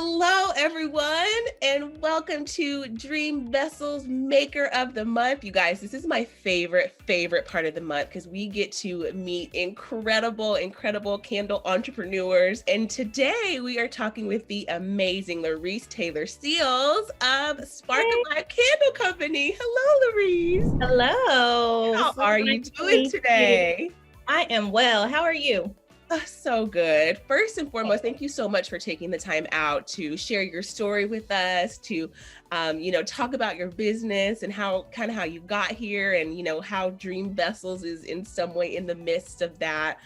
Hello, everyone, and welcome to Dream Vessels Maker of the Month. You guys, this is my favorite part of the month because we get to meet incredible candle entrepreneurs. And today we are talking with the amazing Laurice Taylor Seals of Spark of Life Candle Company. Hello, Laurice. Hello. How are you doing today? I am well. How are you? So good. First and foremost, thank you so much for taking the time out to share your story with us, to, talk about your business and how you got here and, how Dream Vessels is in some way in the midst of that.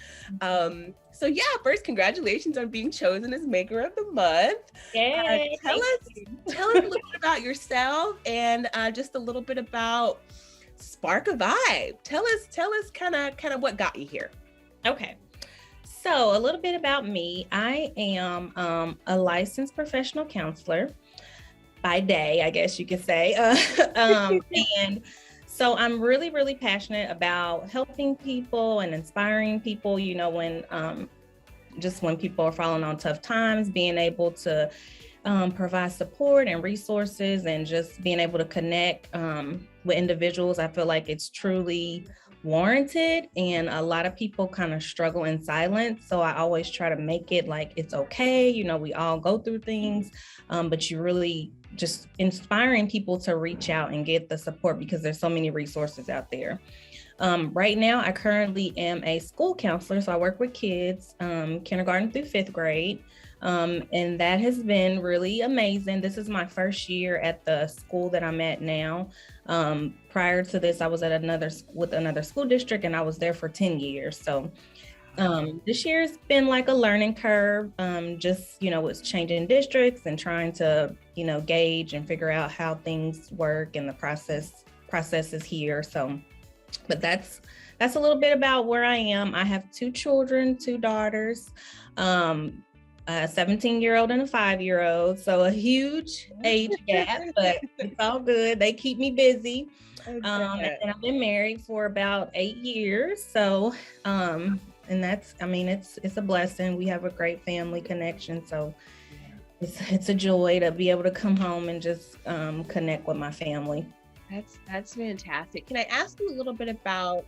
First, congratulations on being chosen as Maker of the Month. Yay, tell us a little bit about yourself and just a little bit about Spark a Vibe. Tell us kind of what got you here. Okay. So a little bit about me. I am a licensed professional counselor by day, I guess you could say. And so I'm really passionate about helping people and inspiring people, when people are falling on tough times, being able to provide support and resources and just being able to connect with individuals. I feel like it's truly warranted, and a lot of people kind of struggle in silence. So I always try to make it like it's okay. We all go through things, but you really just inspiring people to reach out and get the support because there's so many resources out there. Right now, I currently am a school counselor. So I work with kids, kindergarten through fifth grade. And that has been really amazing. This is my first year at the school that I'm at now. Prior to this, I was at another school district, and I was there for 10 years. So this year's been like a learning curve. It's changing districts and trying to, gauge and figure out how things work and the processes here. So, but that's a little bit about where I am. I have two children, two daughters. A 17-year-old and a 5-year-old. So a huge age gap, but it's all good. They keep me busy. And I've been married for about 8 years. So, and that's, it's a blessing. We have a great family connection. So it's a joy to be able to come home and just connect with my family. That's fantastic. Can I ask you a little bit about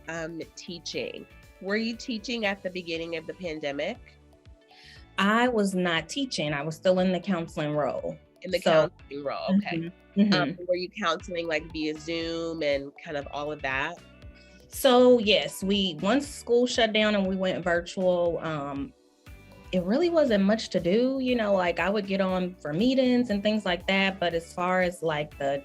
teaching? Were you teaching at the beginning of the pandemic? I was not teaching. I was still in the counseling role. Counseling role, okay. Mm-hmm. Were you counseling like via Zoom and kind of all of that? So yes, once school shut down and we went virtual, it really wasn't much to do. Like I would get on for meetings and things like that. But as far as like the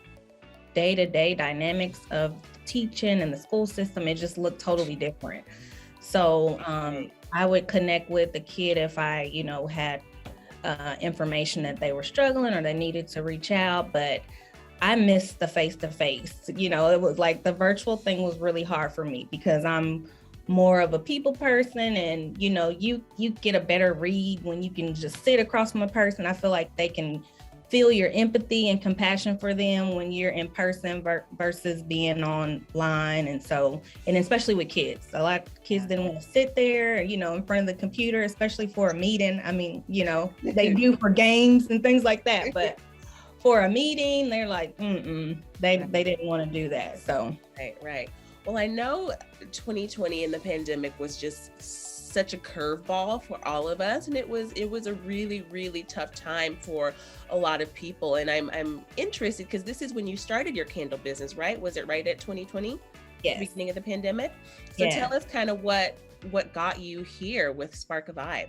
day-to-day dynamics of teaching and the school system, it just looked totally different. So I would connect with the kid if I, had information that they were struggling or they needed to reach out, but I missed the face-to-face. It was like the virtual thing was really hard for me because I'm more of a people person, and, you get a better read when you can just sit across from a person. I feel like they can feel your empathy and compassion for them when you're in person versus being online. And especially with kids, a lot of kids didn't want to sit there, in front of the computer, especially for a meeting. They do for games and things like that, but for a meeting, they're like, they didn't want to do that. So. Right. Well, I know 2020 and the pandemic was just such a curveball for all of us, and it was a really tough time for a lot of people. And I'm interested because this is when you started your candle business, right? Was it right at 2020? Yes. The beginning of the pandemic. So Tell us kind of what got you here with Spark a Vibe.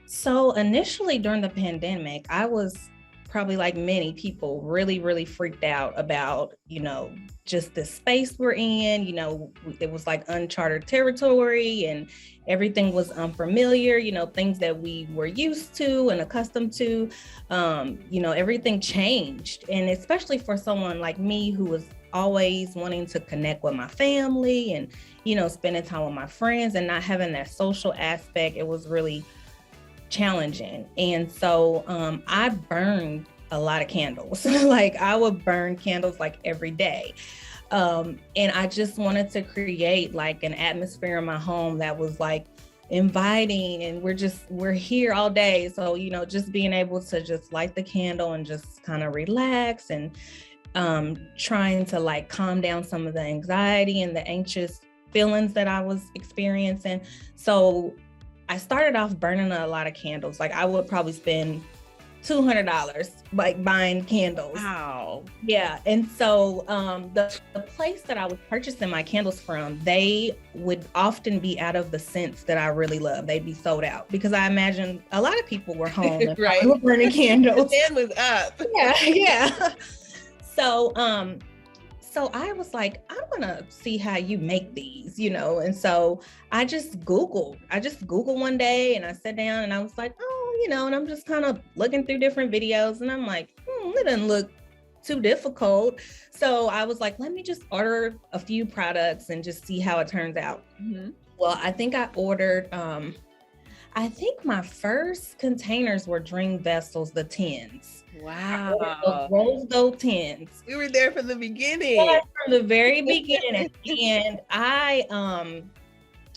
So initially during the pandemic, I was probably like many people really freaked out about, just the space we're in. It was like uncharted territory and everything was unfamiliar, things that we were used to and accustomed to, everything changed. And especially for someone like me who was always wanting to connect with my family and, spending time with my friends and not having that social aspect, it was really challenging. And so I burned a lot of candles. Like I would burn candles like every day. And I just wanted to create like an atmosphere in my home that was like inviting, and we're here all day. So, just being able to just light the candle and just kind of relax, and trying to like calm down some of the anxiety and the anxious feelings that I was experiencing. So I started off burning a lot of candles. Like I would probably spend $200 like buying candles. Wow. Yeah. And so the place that I was purchasing my candles from, they would often be out of the scents that I really love. They'd be sold out because I imagine a lot of people were home and right. were burning candles. The stand was up. Yeah. So I was like, I'm gonna see how you make these, and so I just Googled one day, and I sat down and I was like, and I'm just kind of looking through different videos, and I'm like, it doesn't look too difficult. So I was like, let me just order a few products and just see how it turns out. Mm-hmm. Well, I think I ordered, I think my first containers were Dream Vessels, the 10s. Wow. Rose gold 10s. We were there from the beginning. Yeah, from the very beginning.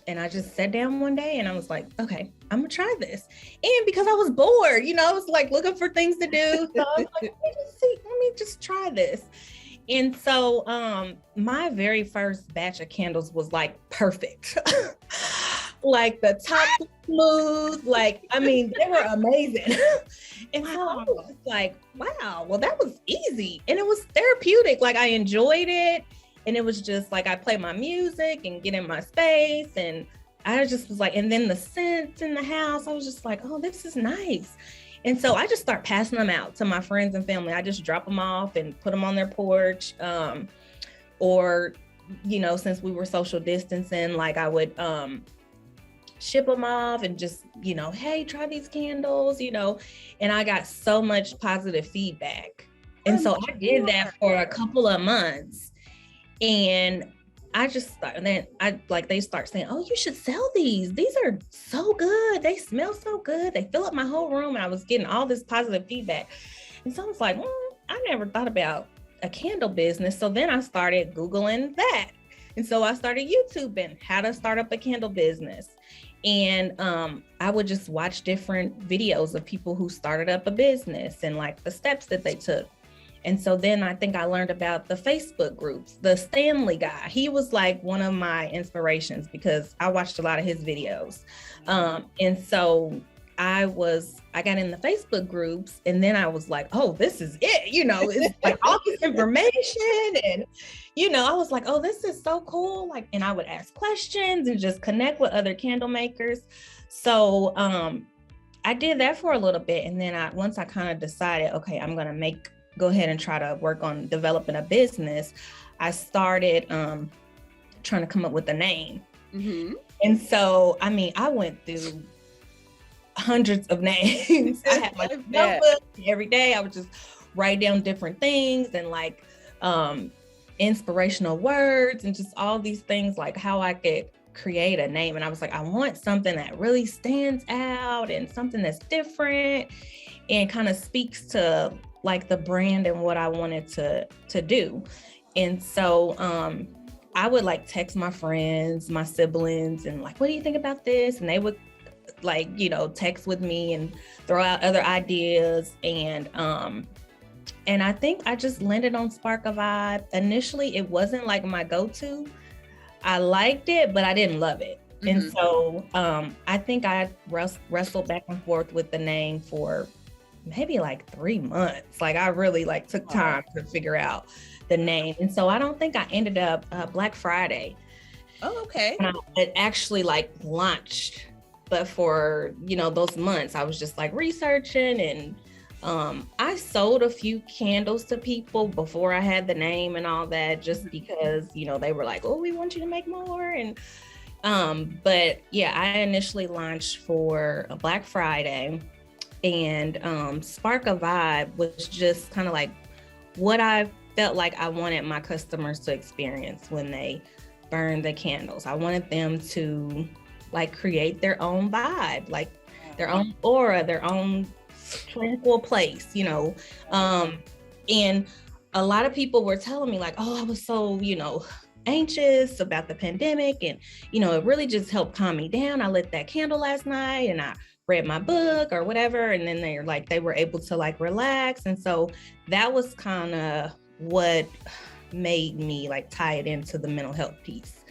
And I just sat down one day and I was like, okay, I'm gonna try this. And because I was bored, I was like looking for things to do. So I was like, let me just try this. And so my very first batch of candles was like perfect. Like the top smooth, they were amazing. And so I was like, wow, well, that was easy. And it was therapeutic. Like I enjoyed it. And it was just like, I play my music and get in my space. And I just was like, and then the scents in the house, I was just like, oh, this is nice. And so I just start passing them out to my friends and family. I just drop them off and put them on their porch. Or, since we were social distancing, like I would, ship them off and just, hey, try these candles, and I got so much positive feedback. And so I did that for a couple of months, and I just started, then they start saying, oh, you should sell these. These are so good. They smell so good. They fill up my whole room. And I was getting all this positive feedback. And so I was like, I never thought about a candle business. So then I started Googling that. And so I started YouTubing how to start up a candle business. And I would just watch different videos of people who started up a business and like the steps that they took. And so then I think I learned about the Facebook groups, the Stanley guy. He was like one of my inspirations because I watched a lot of his videos. And so I got in the Facebook groups, and then I was like, oh, this is it. It's like all this information. And, I was like, oh, this is so cool. Like, and I would ask questions and just connect with other candle makers. So I did that for a little bit. And then once I kind of decided, okay, I'm going to go ahead and try to work on developing a business, I started trying to come up with a name. Mm-hmm. And so, I went through hundreds of names. I had my notebook every day. I would just write down different things and like inspirational words and just all these things, like how I could create a name. And I was like, I want something that really stands out and something that's different and kind of speaks to like the brand and what I wanted to do. And so I would like text my friends, my siblings, and like, what do you think about this? And they would like, text with me and throw out other ideas. And I think I just landed on Spark a Vibe. Initially, it wasn't like my go-to. I liked it, but I didn't love it. Mm-hmm. And so I think I wrestled back and forth with the name for maybe like 3 months. Like I really like took time to figure out the name. And so I don't think I ended up Black Friday. Oh, okay. And it actually like launched. But for, those months, I was just like researching, and I sold a few candles to people before I had the name and all that, just because, they were like, oh, we want you to make more. And but yeah, I initially launched for a Black Friday, and Spark a Vibe was just kind of like what I felt like I wanted my customers to experience when they burn the candles. I wanted them to like create their own vibe, like their own aura, their own tranquil place, and a lot of people were telling me like, oh, I was so, anxious about the pandemic, and it really just helped calm me down. I lit that candle last night and I read my book or whatever, and then they were able to like relax. And so that was kind of what made me like tie it into the mental health piece,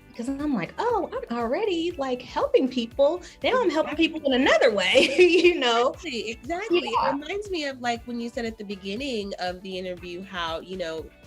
because I'm like, oh, I'm already like helping people. Now I'm helping people in another way, Exactly. Yeah. It reminds me of like when you said at the beginning of the interview how,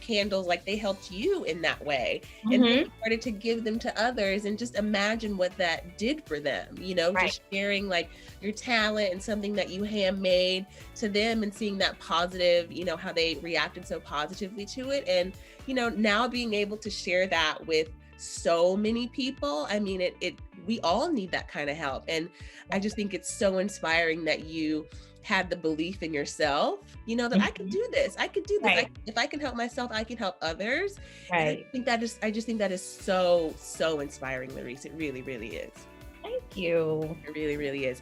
candles, like they helped you in that way. And then you started to give them to others, and just imagine what that did for them, Right. just sharing like your talent and something that you handmade to them, and seeing that positive, how they reacted so positively to it. And, now being able to share that with so many people. I mean, we all need that kind of help. And I just think it's so inspiring that you had the belief in yourself, that I could do this. I could do this. Right. If I can help myself, I can help others. Right. And I just think that is so, so inspiring, Laurice. It really, really is. Thank you. It really, really is.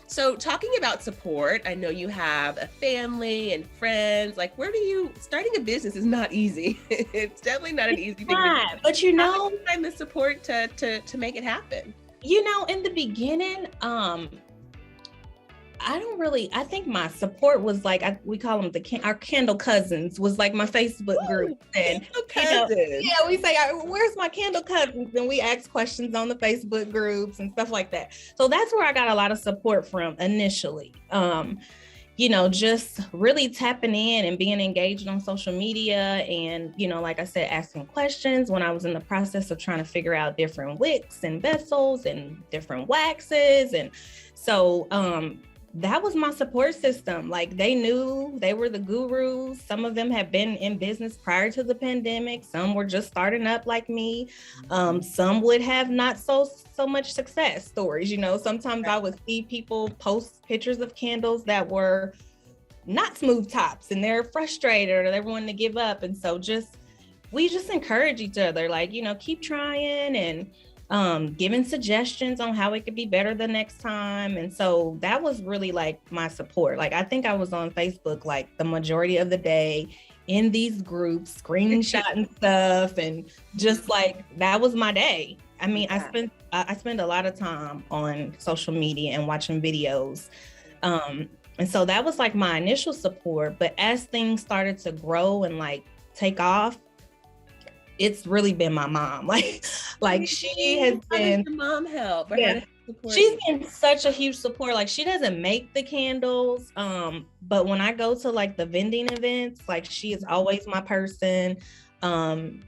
So talking about support, I know you have a family and friends. Like, starting a business is not easy. It's definitely not an easy thing. But how do you find the support to make it happen? In the beginning, I think my support was like, we call them our candle cousins, was like my Facebook group. And cousins. We say, where's my candle cousins? And we ask questions on the Facebook groups and stuff like that. So that's where I got a lot of support from initially. Just really tapping in and being engaged on social media, and, like I said, asking questions when I was in the process of trying to figure out different wicks and vessels and different waxes. And so, that was my support system. Like, they knew, they were the gurus. Some of them had been in business prior to the pandemic. Some were just starting up like me. Some would have not so much success stories. Sometimes I would see people post pictures of candles that were not smooth tops, and they're frustrated or they're wanting to give up. And so we just encourage each other, like, keep trying, and giving suggestions on how it could be better the next time. And so that was really like my support. Like, I think I was on Facebook like the majority of the day in these groups, screenshotting stuff, and just like, that was my day. I mean, yeah. I spend a lot of time on social media and watching videos. And so that was like my initial support. But as things started to grow and like take off, it's really been my mom. Like she has been. How does your mom help? Yeah. She's been such a huge support. Like, she doesn't make the candles, but when I go to like the vending events, like, she is always my person. I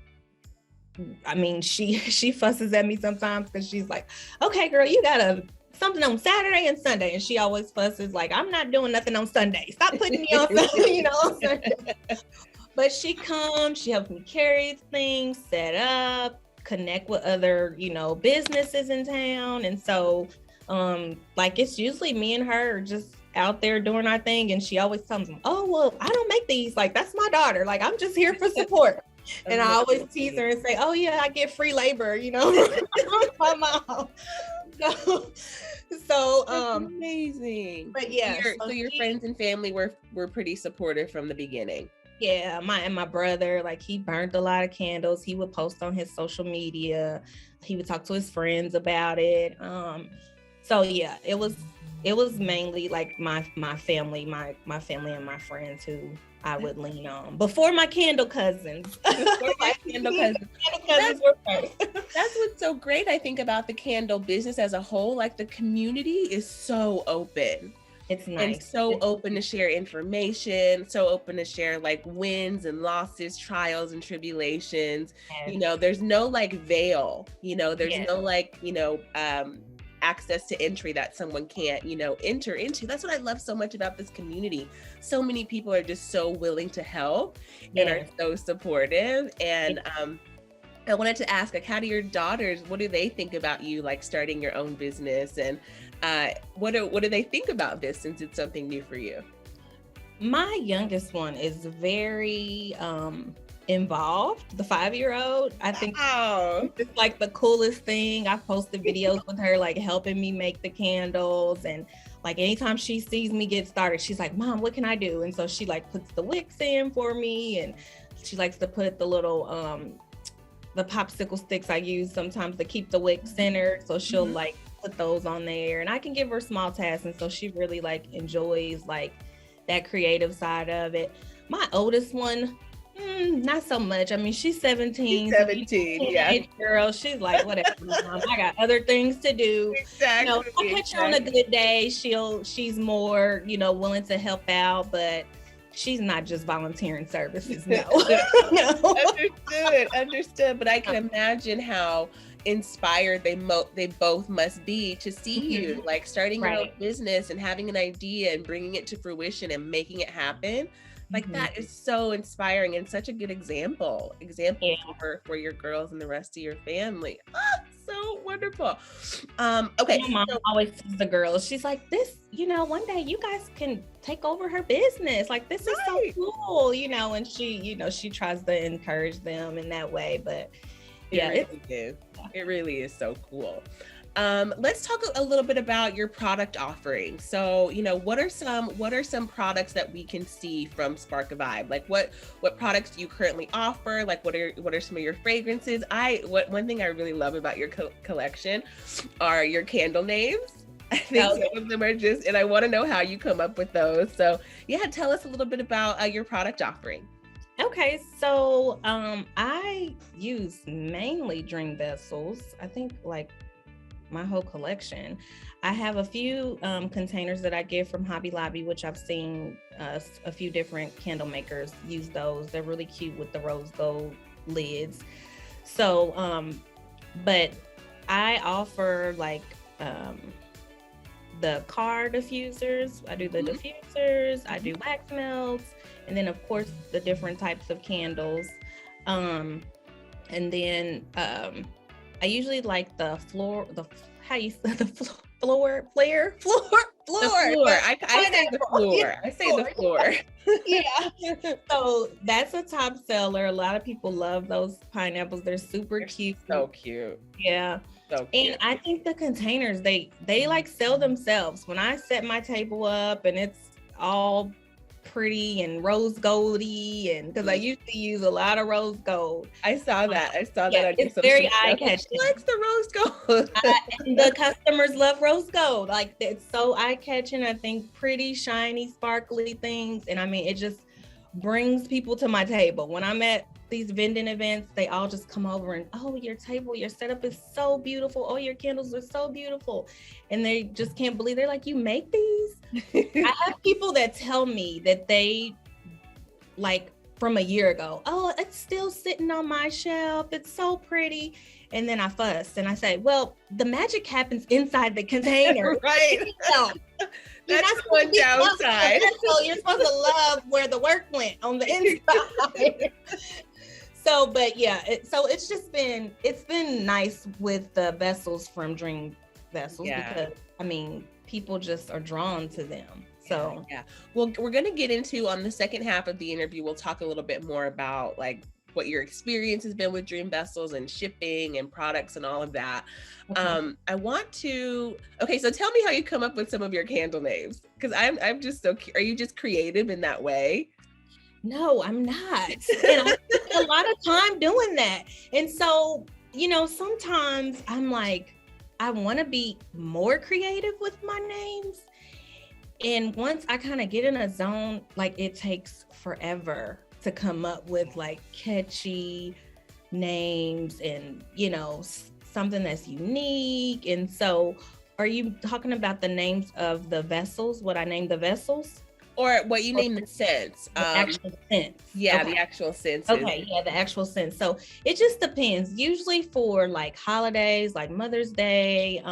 mean, she fusses at me sometimes because she's like, okay, girl, you got something on Saturday and Sunday. And she always fusses like, I'm not doing nothing on Sunday. Stop putting me on something, on Sunday. But she comes, she helps me carry things, set up, connect with other, businesses in town. And so, like, it's usually me and her just out there doing our thing. And she always tells me, oh, well, I don't make these. Like, that's my daughter. Like, I'm just here for support. And I always tease her and say, oh yeah, I get free labor, my mom. So amazing. But yeah, so your friends and family were pretty supportive from the beginning. Yeah, my brother, like, he burned a lot of candles. He would post on his social media. He would talk to his friends about it. So yeah, it was mainly like my family, my family and my friends who I would lean on before my candle cousins. Candle cousins were first. That's what's so great, I think, about the candle business as a whole. Like, the community is so open. It's nice. And so open to share information, so open to share like wins and losses, trials and tribulations. Yes. There's no like veil, there's no like, access to entry that someone can't, enter into. That's what I love so much about this community. So many people are just so willing to help and are so supportive. And I wanted to ask, like, how do your daughters, what do they think about you, like, starting your own business? And what do they think about this, since it's something new for you? My youngest one is very involved, the 5-year-old. I think it's like the coolest thing. I've posted videos with her, like, helping me make the candles. And like, anytime she sees me get started, she's like, Mom, what can I do? And so she like puts the wicks in for me, and she likes to put the little the popsicle sticks I use sometimes to keep the wick centered. So she'll like put those on there, and I can give her small tasks. And so she really like enjoys like that creative side of it. My oldest one, not so much. I mean, she's 17. She's 17, yeah. Girl, she's like, whatever, Mom, I got other things to do. Exactly. You know, I'll catch her on a good day. She's more, you know, willing to help out, but she's not just volunteering services. No. No. Understood. But I can imagine how inspired they both must be to see you like starting your own business and having an idea and bringing it to fruition and making it happen. Like that is so inspiring and such a good example for your girls and the rest of your family. So wonderful. Okay. My mom always tells the girls, she's like, this, you know, one day you guys can take over her business. Like, this is so cool, you know, and she, you know, she tries to encourage them in that way. But it really is so cool. Let's talk a little bit about your product offering. So, you know, what are some products that we can see from Spark a Vibe? Like what products do you currently offer? Like what are some of your fragrances? One thing I really love about your collection are your candle names. I think some of them are just, and I want to know how you come up with those. So yeah, tell us a little bit about your product offering. Okay, so I use mainly Dream Vessels. I think like my whole collection. I have a few containers that I get from Hobby Lobby, which I've seen a few different candle makers use those. They're really cute with the rose gold lids. So, but I offer like the car diffusers. I do the diffusers, I do wax melts, and then of course the different types of candles. And then I usually like the floor. I say the floor. I say the floor. Yeah. So that's a top seller. A lot of people love those pineapples. They're super cute. So cute. Yeah. So cute. And I think the containers, they like sell themselves. When I set my table up and it's all pretty and rose goldy, and because I used to use a lot of rose gold. I saw that. It's very eye-catching. She likes the rose gold. And the customers love rose gold. Like, it's so eye-catching. I think pretty, shiny, sparkly things. And I mean, it just brings people to my table. When I'm at these vending events, they all just come over and, oh, your table, your setup is so beautiful. Oh, your candles are so beautiful. And they just can't believe, they're like, you make these? I have people that tell me that they, like, from a year ago, oh, it's still sitting on my shelf. It's so pretty. And then I fuss and I say, well, the magic happens inside the container. Right. That's one downside. So you're supposed to love where the work went on the inside. So, but yeah, it's been nice with the vessels from Dream Vessels because I mean, people just are drawn to them. So yeah. Well, we're going to get into, on the second half of the interview, we'll talk a little bit more about like what your experience has been with Dream Vessels and shipping and products and all of that. Okay. So tell me how you come up with some of your candle names, because I'm just so, are you just creative in that way? No, I'm not. And I spend a lot of time doing that. And so, you know, sometimes I'm like, I want to be more creative with my names. And once I kind of get in a zone, like, it takes forever to come up with like catchy names and, you know, something that's unique. And so, are you talking about the names of the vessels, what I named the vessels? Or what you name the scents. The actual scents. Yeah, okay. The actual scents. Okay, yeah, the actual scents. So it just depends. Usually for like holidays, like Mother's Day,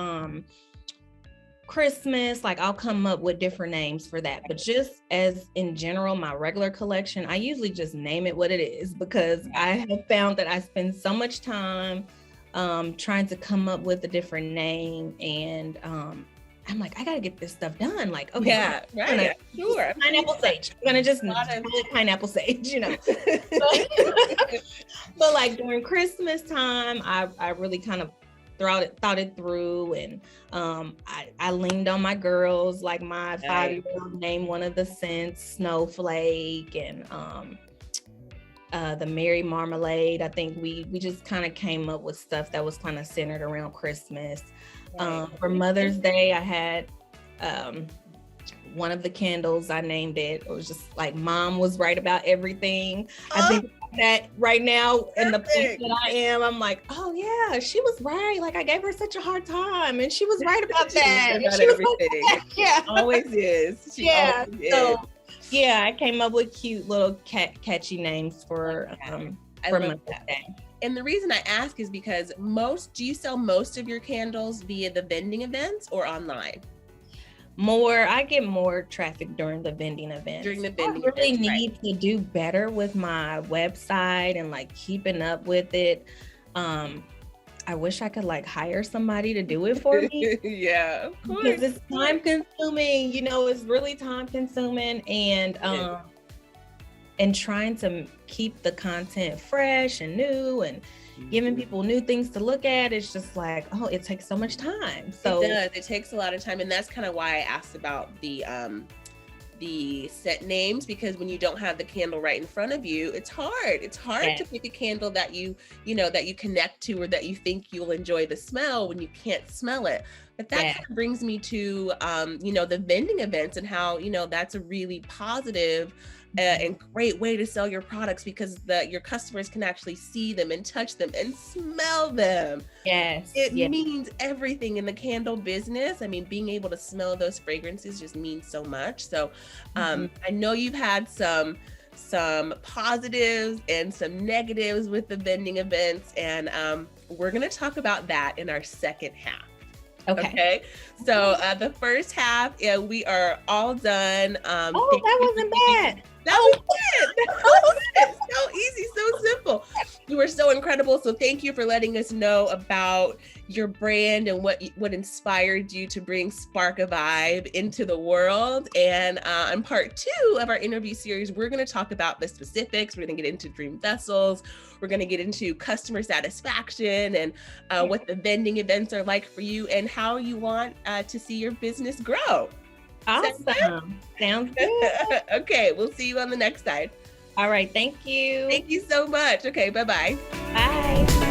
Christmas, like I'll come up with different names for that. But just as in general, my regular collection, I usually just name it what it is, because I have found that I spend so much time trying to come up with a different name, and I'm like, I gotta get this stuff done. Like, okay, yeah, right, sure. Pineapple sage. I'm gonna just pineapple sage, you know. But like during Christmas time, I really kind of thought it through, and I leaned on my girls. Like my 5-year-old named one of the scents Snowflake, and the Mary Marmalade. I think we just kind of came up with stuff that was kind of centered around Christmas. Right. For Mother's Day, I had one of the candles, I named it. It was just like Mom was right about everything. I think that right now in the place that I am, I'm like, oh yeah, she was right. Like I gave her such a hard time and she was right about that. About she was everything. Right yeah. Always is. She Yeah. always is. So yeah, I came up with cute little catchy names for Mother's Day. And the reason I ask is because do you sell most of your candles via the vending events or online? I get more traffic during the vending events. During the vending I really events, need to do better with my website and like keeping up with it. I wish I could like hire somebody to do it for me. Yeah, of course. Because it's time consuming, it's really time consuming, and trying to keep the content fresh and new and giving people new things to look at. It's just like, it takes so much time. So it does. It takes a lot of time. And that's kind of why I asked about the set names, because when you don't have the candle right in front of you, it's hard. It's hard to pick a candle that you connect to or that you think you'll enjoy the smell when you can't smell it. But that kind of brings me to, the vending events and how, that's a really positive and great way to sell your products, because your customers can actually see them and touch them and smell them. Yes. It means everything in the candle business. I mean, being able to smell those fragrances just means so much. So I know you've had some positives and some negatives with the vending events, and we're going to talk about that in our second half. Okay. So the first half, we are all done. That wasn't bad. That was it. That was it. So easy, so simple. You were so incredible. So thank you for letting us know about your brand and what inspired you to bring Spark a Vibe into the world. And on part 2 of our interview series, we're going to talk about the specifics. We're going to get into Dream Vessels. We're going to get into customer satisfaction and what the vending events are like for you and how you want to see your business grow. Awesome. Sounds good. Okay, we'll see you on the next side. All right. Thank you. Thank you so much. Okay, bye-bye. Bye.